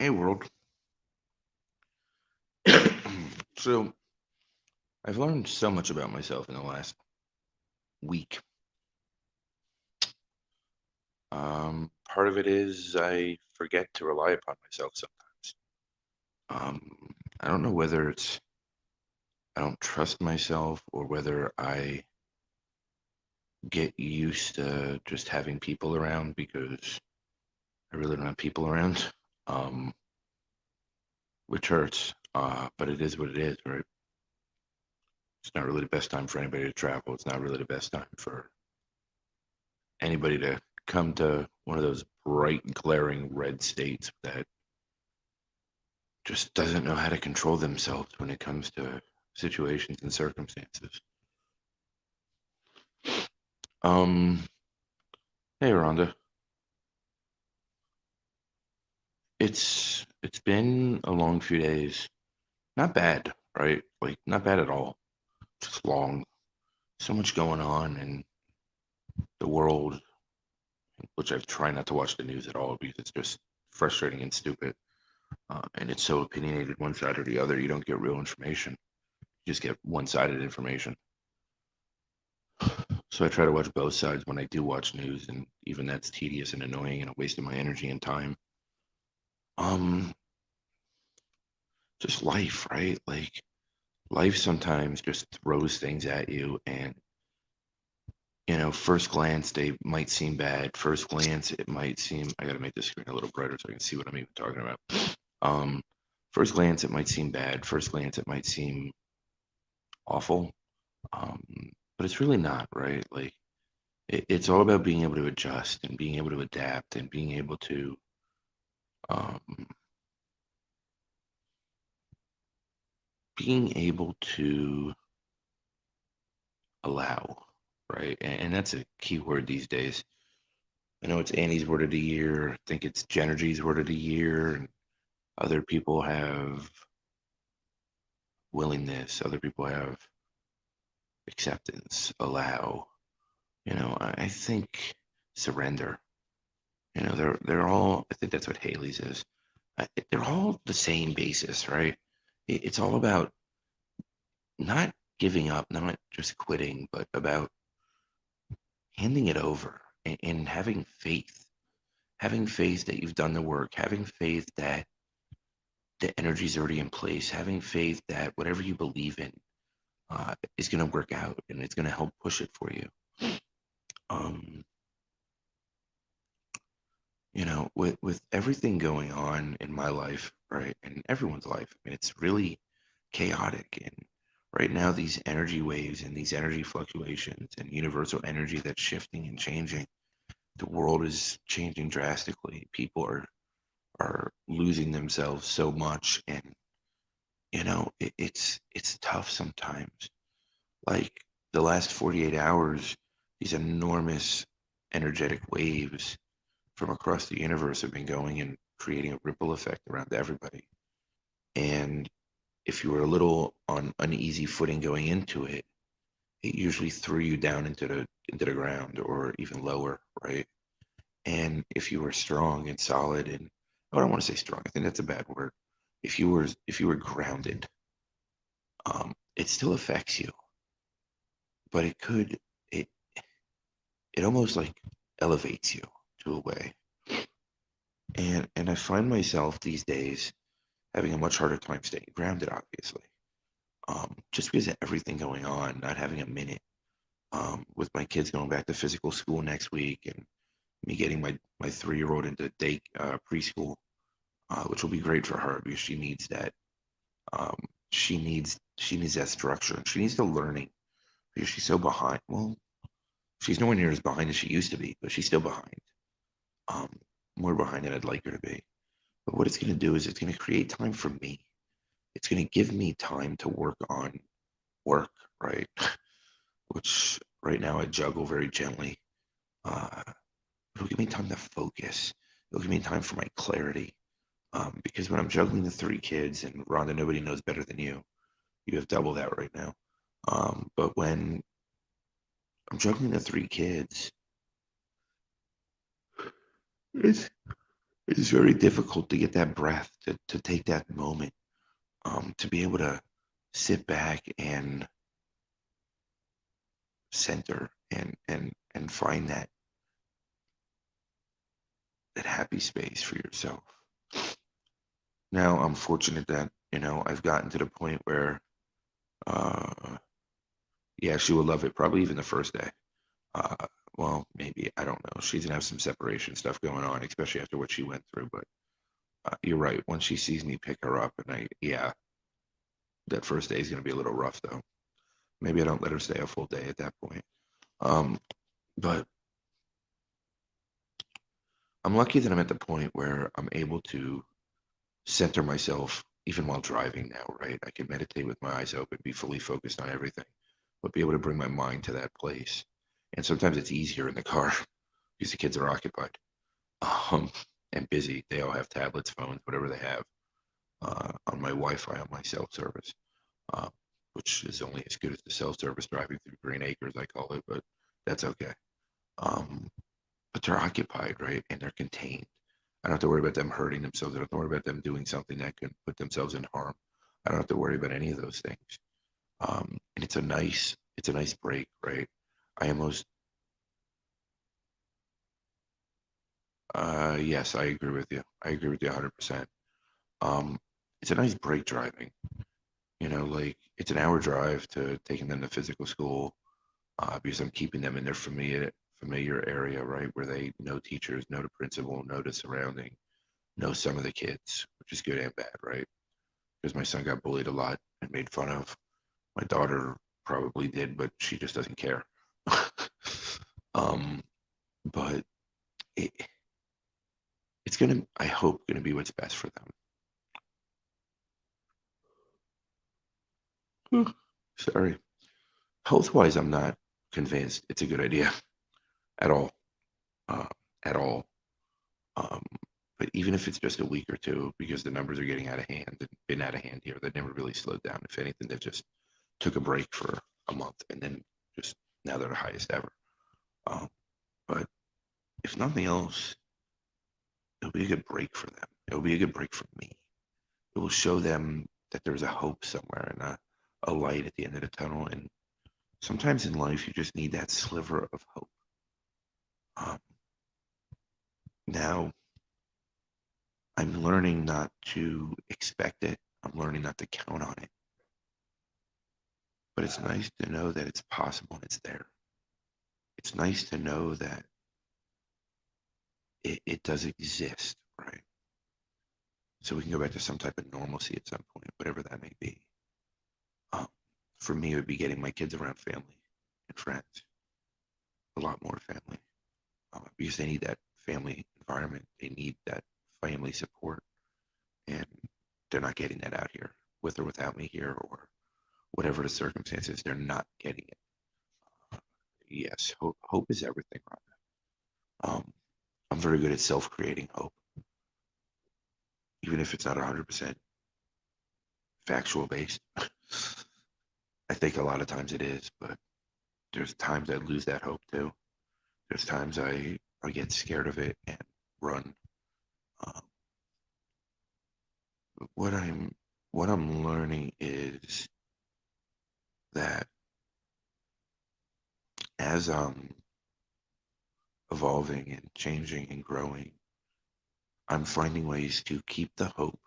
Hey, world. So, I've learned so much about myself in the last week. Part of it is I forget to rely upon myself sometimes. I don't know whether it's I don't trust myself or whether I get used to just having people around because I really don't have people around, um, which hurts. But it is what it is, right? It's not really the best time for anybody to travel. It's not really the best time for anybody to come to one of those bright, glaring red states that just doesn't know how to control themselves when it comes to situations and circumstances. Um, hey Rhonda, it's been a long few days. Not bad, right? Like not bad at all. Just long. So much going on in the world, which I try not to watch the news at all because it's just frustrating and stupid. And it's so opinionated one side or the other. You don't get real information. You just get one-sided information. So I try to watch both sides when I do watch news, and even that's tedious and annoying and a waste of my energy and time. Um, just life, right? Like life sometimes just throws things at you, and first glance they might seem bad. First glance it might seem. I got to make this screen a little brighter so I can see what I'm even talking about. Um, first glance it might seem bad. First glance it might seem awful. Um, but it's really not, right? Like it's all about being able to adjust and being able to adapt and being able to um, being able to allow, right? And that's a key word these days. I know it's Annie's word of the year. I think it's Genergy's word of the year. And other people have willingness. Other people have acceptance, allow. I think surrender. They're all. I think that's what Haley's is. They're all the same basis, right? It's all about not giving up, not just quitting, but about handing it over and having faith that you've done the work, having faith that the energy's already in place, having faith that whatever you believe in is going to work out and it's going to help push it for you. Um, with everything going on in my life, right, and everyone's life, I mean, it's really chaotic. And right now, these energy waves and these energy fluctuations and universal energy that's shifting and changing, the world is changing drastically. People are losing themselves so much, and it's tough sometimes. Like the last 48 hours, these enormous energetic waves from across the universe have been going and creating a ripple effect around everybody. And if you were a little on uneasy footing going into it, it usually threw you down into the ground or even lower, right? And if you were strong and solid, and I don't want to say strong, I think that's a bad word. If you were grounded, it still affects you, but it it almost like elevates you to a way. And I find myself these days having a much harder time staying grounded, obviously. Just because of everything going on, not having a minute. With my kids going back to physical school next week, and me getting my 3-year-old into preschool, which will be great for her because she needs that. Um, she needs that structure, and she needs the learning because she's so behind. Well, she's nowhere near as behind as she used to be, but she's still behind. Um, more behind than I'd like her to be. But what it's going to do is it's going to create time for me. It's going to give me time to work on work, right? Which right now I juggle very gently. Uh, it'll give me time to focus. It'll give me time for my clarity. Because when I'm juggling the 3 kids, and Rhonda, nobody knows better than you. You have double that right now. But when I'm juggling the 3 kids, it's It's very difficult to get that breath, to take that moment, to be able to sit back and center and find that happy space for yourself. Now I'm fortunate that, I've gotten to the point where, uh, yeah, she will love it. Probably even the first day. Uh, well, maybe, I don't know. She's gonna have some separation stuff going on, especially after what she went through. But you're right. Once she sees me pick her up, and yeah, that first day is gonna be a little rough though. Maybe I don't let her stay a full day at that point. Um, but I'm lucky that I'm at the point where I'm able to center myself even while driving now, right? I can meditate with my eyes open, be fully focused on everything, but be able to bring my mind to that place. And sometimes it's easier in the car because the kids are occupied, um, and busy. They all have tablets, phones, whatever they have, on my Wi-Fi, on my cell service, uh, which is only as good as the cell service driving through Green Acres, I call it, but that's okay. Um, but they're occupied, right? And they're contained. I don't have to worry about them hurting themselves. I don't have to worry about them doing something that could put themselves in harm. I don't have to worry about any of those things. And it's a nice break, right? I almost, yes, I agree with you. I agree with you 100%. Um, it's a nice break driving. Like it's an hour drive to taking them to physical school, because I'm keeping them in their familiar area, right, where they know teachers, know the principal, know the surrounding, know some of the kids, which is good and bad, right? Because my son got bullied a lot and made fun of. My daughter probably did, but she just doesn't care. um, but it, it's gonna, I hope, gonna be what's best for them. Sorry. Health wise, I'm not convinced it's a good idea at all. Uh, at all. Um, but even if it's just a week or two, because the numbers are getting out of hand and been out of hand here, they never really slowed down. If anything, they've just took a break for a month and then just now they're the highest ever. Um, but if nothing else, it'll be a good break for them. It'll be a good break for me. It will show them that there's a hope somewhere and a light at the end of the tunnel. And sometimes in life, you just need that sliver of hope. Um, Now, I'm learning not to expect it. I'm learning not to count on it. But it's nice to know that it's possible and it's there. It's nice to know that it does exist, right? So we can go back to some type of normalcy at some point, whatever that may be. Um, for me, it would be getting my kids around family and friends, a lot more family, because they need that family environment. They need that family support, and they're not getting that out here, with or without me here, or whatever the circumstances. They're not getting it. Yes, hope is everything, Rhonda. I'm very good at self-creating hope, even if it's not 100% factual based. I think a lot of times it is, but there's times I lose that hope too. There's times I get scared of it and run. Um, what I'm what I'm learning is that as I'm evolving and changing and growing, I'm finding ways to keep the hope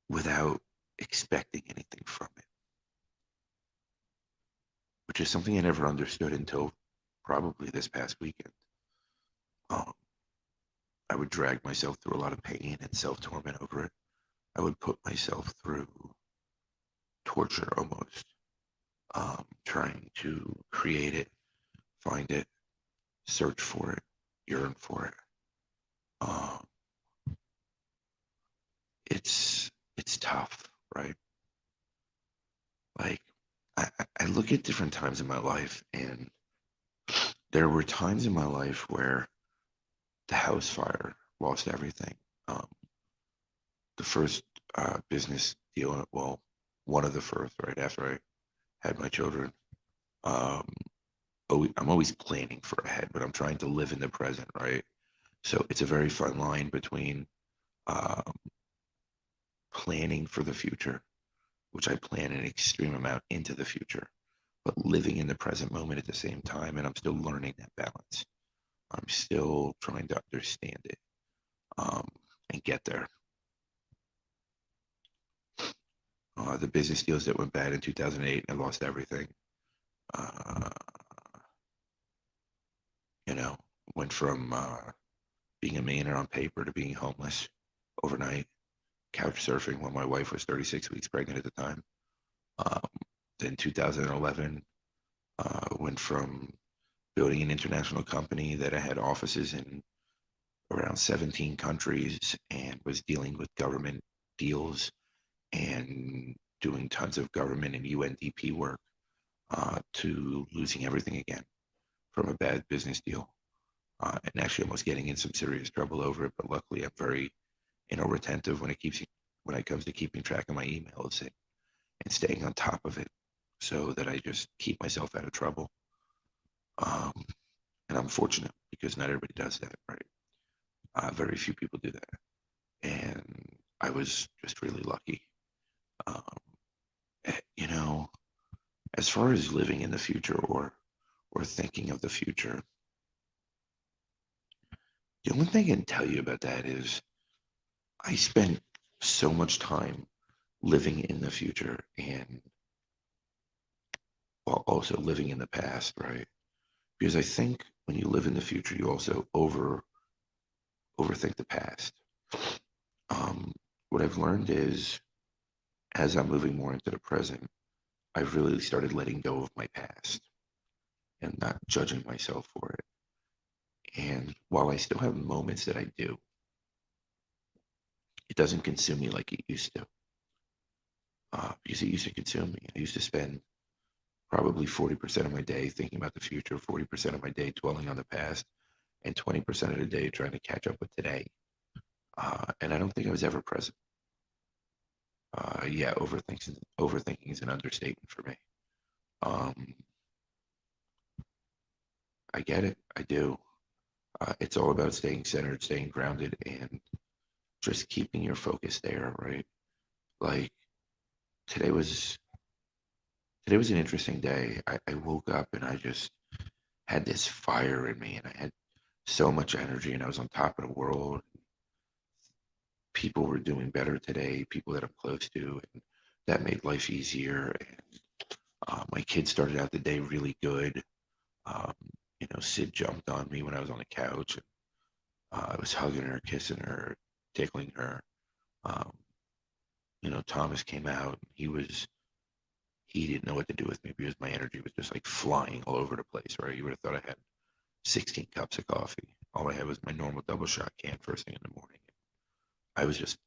without expecting anything from it, which is something I never understood until probably this past weekend. Um, I would drag myself through a lot of pain and self-torment over it. I would put myself through torture almost, trying to create it, find it, search for it, yearn for it. Um, it's tough, right? Like I look at different times in my life, and there were times in my life where the house fire lost everything. Um, the first business deal, well, one of the first, right after I had my children. Um, I'm always planning for ahead, but I'm trying to live in the present, right? So it's a very fine line between um, planning for the future, which I plan an extreme amount into the future, but living in the present moment at the same time. And I'm still learning that balance. I'm still trying to understand it um, and get there. The business deals that went bad in 2008, I lost everything. Uh, you know, went from being a millionaire on paper to being homeless overnight, couch surfing when my wife was 36 weeks pregnant at the time. Um, then 2011, went from building an international company that I had offices in around 17 countries and was dealing with government deals and doing tons of government and UNDP work to losing everything again from a bad business deal. And actually almost getting in some serious trouble over it. But luckily, I'm very, retentive when it comes to keeping track of my emails and staying on top of it, so that I just keep myself out of trouble. Um, and I'm fortunate because not everybody does that, right? Very few people do that, and I was just really lucky. Um, you know, as far as living in the future or thinking of the future, the only thing I can tell you about that is I spent so much time living in the future and while also living in the past, right? Because I think when you live in the future, you also overthink the past. Um, what I've learned is as I'm moving more into the present, I've really started letting go of my past and not judging myself for it. And while I still have moments that I do, it doesn't consume me like it used to. Because it used to consume me. I used to spend probably 40% of my day thinking about the future, 40% of my day dwelling on the past, and 20% of the day trying to catch up with today. And I don't think I was ever present. Yeah, overthinking is an understatement for me. Um, I get it. I do. It's all about staying centered, staying grounded, and just keeping your focus there, right? Like today was today was an interesting day. I woke up and I just had this fire in me, and I had so much energy, and I was on top of the world. People were doing better today, people that I'm close to, and that made life easier. And my kids started out the day really good. Um, Sid jumped on me when I was on the couch, and I was hugging her, kissing her, tickling her. Um, Thomas came out. He didn't know what to do with me because my energy was just like flying all over the place. Right? You would have thought I had 16 cups of coffee. All I had was my normal double shot can first thing in the morning. I was just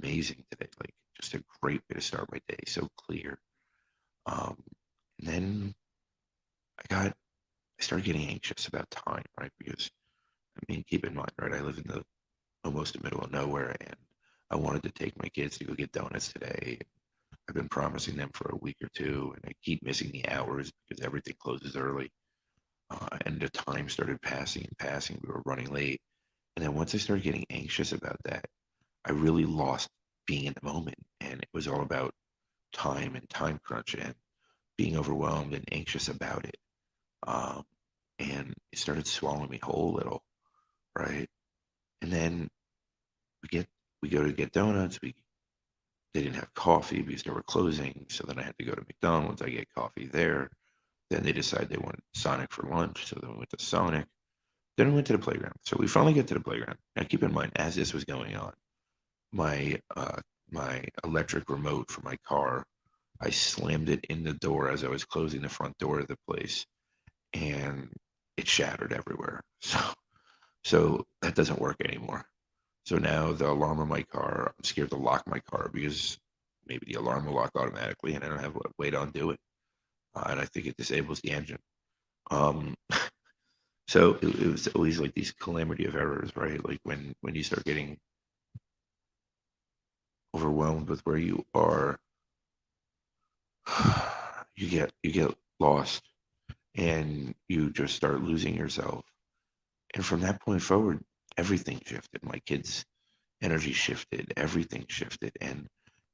amazing today. Like just a great way to start my day. So clear. Um, and then I started getting anxious about time, right? Because I mean, keep in mind, right? I live in the almost the middle of nowhere, and I wanted to take my kids to go get donuts today. I've been promising them for a week or two, and I keep missing the hours because everything closes early. And the time started passing and passing. We were running late, and then once I started getting anxious about that, I really lost being in the moment, and it was all about time and time crunch and being overwhelmed and anxious about it. Um, and it started swallowing me whole a little, right? And then we get we go to get donuts. They didn't have coffee because they were closing, so then I had to go to McDonald's. I get coffee there. Then they decide they wanted Sonic for lunch, so then we went to Sonic. Then we went to the playground. So we finally get to the playground. Now keep in mind, as this was going on, my my electric remote for my car, I slammed it in the door as I was closing the front door of the place, and it shattered everywhere. So that doesn't work anymore. So now the alarm on my car, I'm scared to lock my car because maybe the alarm will lock automatically and I don't have a way to undo it. And I think it disables the engine. Um, so it was always like these calamity of errors, right? Like when you start getting overwhelmed with where you are, you get lost and you just start losing yourself. And from that point forward, everything shifted. My kids' energy shifted, everything shifted, and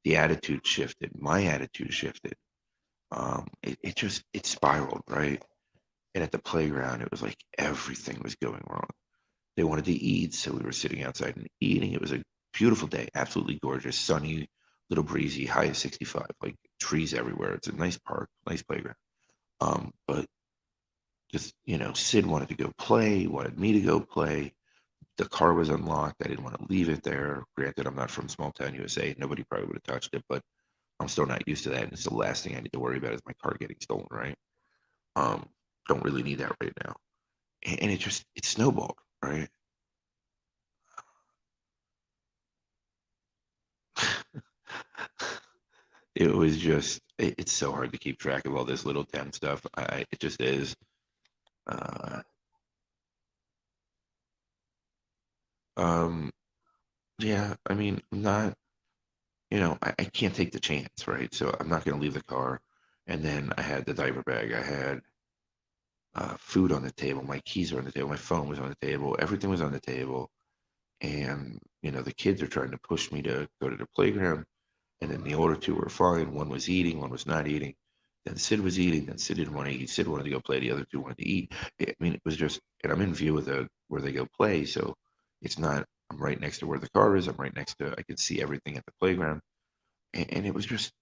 the attitude shifted. My attitude shifted. It just it spiraled, right? And at the playground, it was like everything was going wrong. They wanted to eat, so we were sitting outside and eating. It was a beautiful day, absolutely gorgeous, sunny, little breezy, high of 65, like trees everywhere. It's a nice park, nice playground. But just, Sid wanted to go play, wanted me to go play. The car was unlocked. I didn't want to leave it there. Granted, I'm not from small town USA. Nobody probably would have touched it, but I'm still not used to that. And it's the last thing I need to worry about is my car getting stolen, right? Um, don't really need that right now. And it snowballed, right? It was just, it's so hard to keep track of all this little town stuff. It just is. Uh, um, yeah, I mean, I'm not, I can't take the chance, right? So I'm not going to leave the car. And then I had the diaper bag. I had food on the table. My keys were on the table. My phone was on the table. Everything was on the table. And, the kids are trying to push me to go to the playground. And then the older two were fine. One was eating, one was not eating. Then Sid was eating. Then Sid didn't want to eat. Sid wanted to go play. The other two wanted to eat. I mean, it was just, and I'm in view of where they go play. So it's not, I'm right next to where the car is. I'm right next to, I can see everything at the playground. And it was just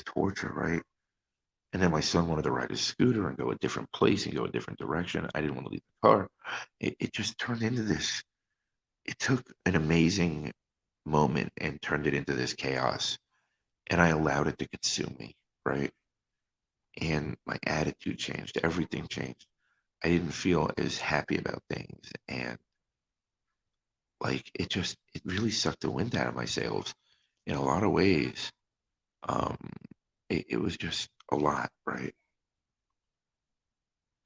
torture, right? And then my son wanted to ride his scooter and go a different place and go a different direction. I didn't want to leave the car. It just turned into this. It took an amazing moment and turned it into this chaos. And I allowed it to consume me, right? And my attitude changed. Everything changed. I didn't feel as happy about things. And like it really sucked the wind out of my sails in a lot of ways. Um, it was just a lot, right?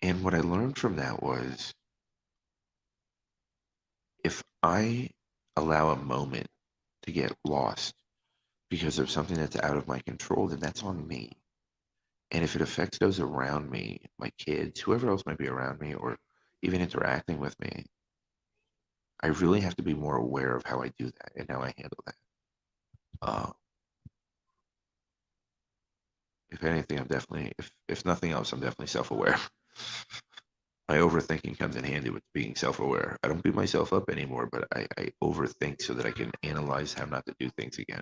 And what I learned from that was if I allow a moment to get lost because of something that's out of my control, then that's on me. And if it affects those around me, my kids, whoever else might be around me, or even interacting with me, I really have to be more aware of how I do that and how I handle that. Uh, if anything, I'm definitely, if nothing else, I'm definitely self-aware. My overthinking comes in handy with being self-aware. I don't beat myself up anymore, but I overthink so that I can analyze how not to do things again.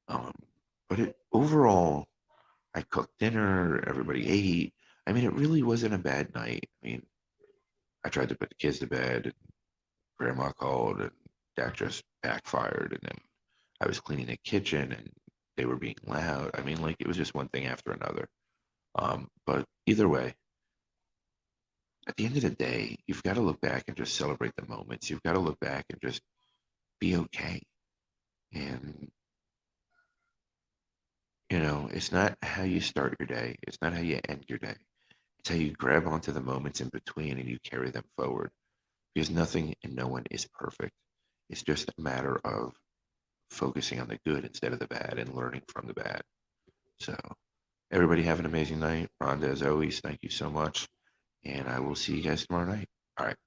Um, but overall, I cooked dinner, everybody ate. I mean, it really wasn't a bad night. I mean, I tried to put the kids to bed, and grandma called, and that just backfired. And then I was cleaning the kitchen, and they were being loud. I mean, like, it was just one thing after another. But either way, at the end of the day, you've got to look back and just celebrate the moments. You've got to look back and just be okay. And, it's not how you start your day, it's not how you end your day. It's how you grab onto the moments in between and you carry them forward because nothing and no one is perfect. It's just a matter of focusing on the good instead of the bad and learning from the bad. So, everybody have an amazing night. Rhonda, as always, thank you so much. And I will see you guys tomorrow night. All right.